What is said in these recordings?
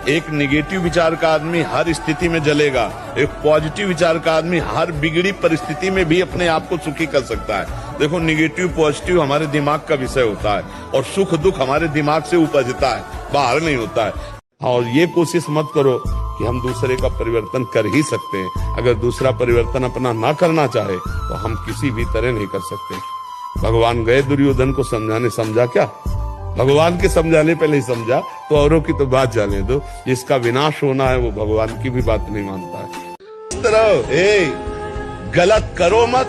एक निगेटिव विचार का आदमी हर स्थिति में जलेगा, एक पॉजिटिव विचार का आदमी हर बिगड़ी परिस्थिति में भी अपने आप को सुखी कर सकता है। देखो, निगेटिव पॉजिटिव हमारे दिमाग का विषय होता है और सुख दुख हमारे दिमाग से उपजता है, बाहर नहीं होता है। और ये कोशिश मत करो कि हम दूसरे का परिवर्तन कर ही सकते हैं। अगर दूसरा परिवर्तन अपना ना करना चाहे तो हम किसी भी तरह नहीं कर सकते। भगवान गए दुर्योधन को समझाने, समझा क्या? भगवान के समझाने पे नहीं समझा तो औरों की तो बात जाने दो। जिसका विनाश होना है वो भगवान की भी बात नहीं मानता है। इस तरह गलत करो मत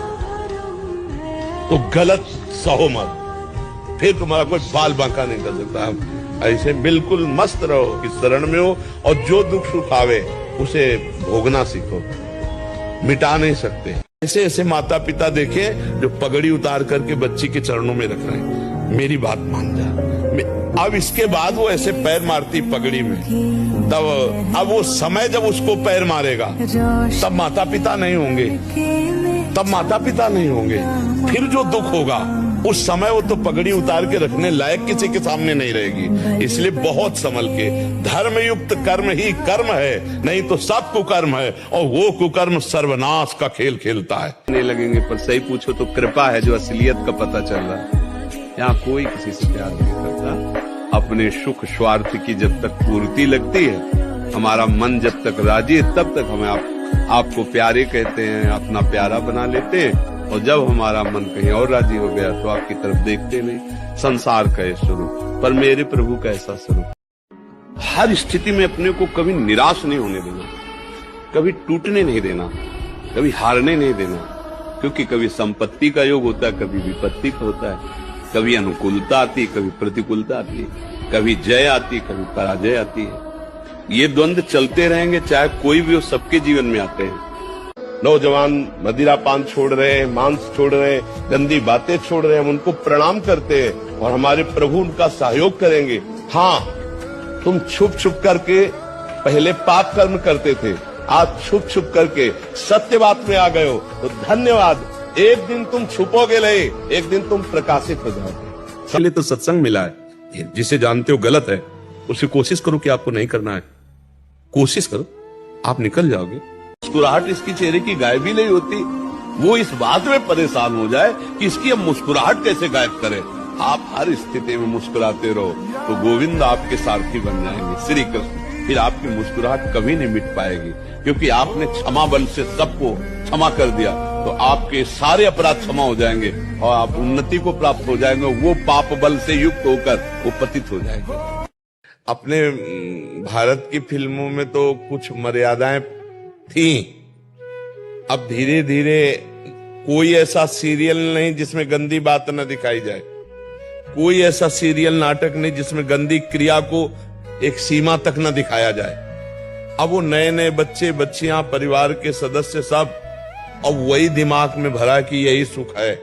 तो गलत सहो मत, फिर तुम्हारा कोई बाल बांका नहीं कर सकता। ऐसे बिल्कुल मस्त रहो कि शरण में हो, और जो दुख सुख आवे उसे भोगना सीखो, मिटा नहीं सकते। ऐसे ऐसे माता पिता देखे जो पगड़ी उतार करके बच्ची के चरणों में रख रहे हैं, मेरी बात मान जा। अब इसके बाद वो ऐसे पैर मारती पगड़ी में, तब अब वो समय जब उसको पैर मारेगा तब माता पिता नहीं होंगे, तब माता पिता नहीं होंगे। फिर जो दुख होगा उस समय वो तो पगड़ी उतार के रखने लायक किसी के सामने नहीं रहेगी। इसलिए बहुत संभल के, धर्मयुक्त कर्म ही कर्म है, नहीं तो सब कुकर्म है, और वो कुकर्म सर्वनाश का खेल खेलता है। नहीं लगेंगे, पर सही पूछो तो कृपा है जो असलियत का पता चल रहा है। यहाँ कोई किसी से प्यार नहीं करता। अपने सुख स्वार्थ की जब तक पूर्ति लगती है, हमारा मन जब तक राजी है, तब तक हमें आपको प्यारे कहते हैं, अपना प्यारा बना लेते हैं। और जब हमारा मन कहीं और राजी हो गया तो आपकी तरफ देखते नहीं। संसार का ये स्वरूप, पर मेरे प्रभु का ऐसा स्वरूप। हर स्थिति में अपने को कभी निराश नहीं होने देना, कभी टूटने नहीं देना, कभी हारने नहीं देना, क्योंकि कभी संपत्ति का योग होता है, कभी विपत्ति का होता है, कभी अनुकूलता आती है, कभी प्रतिकूलता आती है, कभी जय आती है, कभी पराजय आती है। ये द्वंद्व चलते रहेंगे, चाहे कोई भी हो, सबके जीवन में आते हैं। नौजवान मदिरा पान छोड़ रहे हैं, मांस छोड़ रहे हैं, गंदी बातें छोड़ रहे हैं, हम उनको प्रणाम करते हैं और हमारे प्रभु उनका सहयोग करेंगे। हाँ, तुम छुप छुप करके पहले पाप कर्म करते थे, आज छुप छुप करके सत्य बात में आ गए हो तो धन्यवाद। एक दिन तुम छुपोगे नहीं, एक दिन तुम प्रकाशित हो जाओगे। इसलिए तो सत्संग मिला है। जिसे जानते हो गलत है उसे कोशिश करो कि आपको नहीं करना है, कोशिश करो, आप निकल जाओगे। मुस्कुराहट इसकी चेहरे की गायब ही नहीं होती। वो इस बात में परेशान हो जाए कि इसकी अब मुस्कुराहट कैसे गायब करें। आप हर स्थिति में मुस्कुराते रहो तो गोविंद आपके सारथी बन जाएंगे, श्री कृष्ण। फिर आपकी मुस्कुराहट कभी नहीं मिट पाएगी, क्योंकि आपने क्षमा बल से सबको क्षमा कर दिया, तो आपके सारे अपराध क्षमा हो जाएंगे और आप उन्नति को प्राप्त हो जाएंगे। वो पाप बल से युक्त होकर वो पतित हो जाएंगे। अपने भारत की फिल्मों में तो कुछ मर्यादाएं थी, अब धीरे धीरे कोई ऐसा सीरियल नहीं जिसमें गंदी बात न दिखाई जाए, कोई ऐसा सीरियल नाटक नहीं जिसमें गंदी क्रिया को एक सीमा तक न दिखाया जाए। अब वो नए नए बच्चे बच्चियां, परिवार के सदस्य सब अब वही दिमाग में भरा कि यही सुख है।